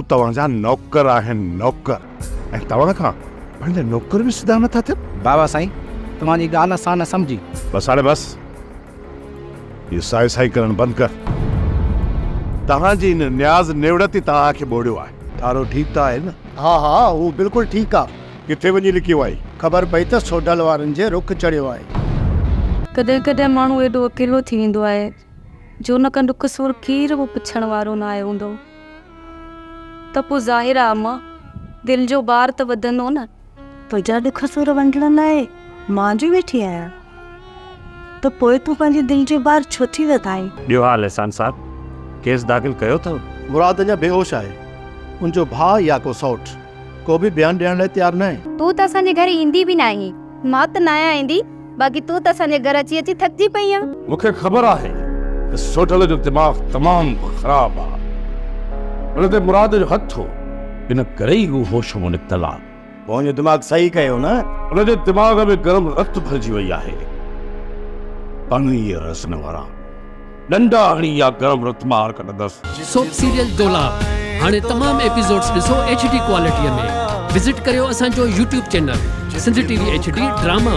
तव्हांजा नौकर आहिनि, नौकर। ऐं तव्हां खां पंहिंजा नौकर बि सिधा नथा थियनि। बाबा साईं, तुम्हारी ॻाल्हि असां न सम्झी। बस हाणे बस, ये साई साई करण बंदि कर। तव्हांजी इन न्याज़ नेवड़त ई तव्हांखे ॿोड़ियो आहे। तारो ठीकु त आहे न? हाँ हाँ, वो बिल्कुल ठीक आ। किथे वञी लिकियो आई? ख़बर पई त सोडल वारनि जे रुख चढ़ियो आहे। कॾहिं कॾहिं माण्हू एॾो अकेलो थी वेंदो आहे जो न कंदो कसूर केरु बि पुछण वारो न आहे हूंदो, त पोइ ज़ाहिर आहे अम्मा दिलि जो ॿार त वधंदो न। तुंहिंजा ॾुख सूर वंडण लाइ मां जो वेठी आहियां, त पोइ तूं पंहिंजे दिलि जो ॿार छो थी वधाई? ॿियो हाल एहसान साहब, केस दाख़िल कयो अथव? मुराद अञा बेहोश आहे। उनजो भाउ या को सौट को बि बयानु ॾियण लाइ तयारु न आहे। तूं त असांजे घर ईंदी बि न आहीं। मां त न आहियां ईंदी, बाक़ी तूं त असांजे घर अची अची थकिजी पई आहीं। मूंखे ख़बर आहे त सोटल जो दिमाग़ तमामु ख़राबु आहे। हुन ते मुराद जो हथु हो, इन करे ई हू होश मां निकितल आहे। मुंहिंजो दिमाग़ सही कयो न। हुनजे दिमाग़ में गरम रत भरिजी वई आहे। पाणीअ रसण वारा नंढा हणी या गरम रत मार कढंदसि। सोप सीरियल डोलाप हाणे तमाम एपिसोड्स ॾिसो HD क्वालिटीअ में। विज़िट करियो असांजो YouTube channel Sindh TV HD drama.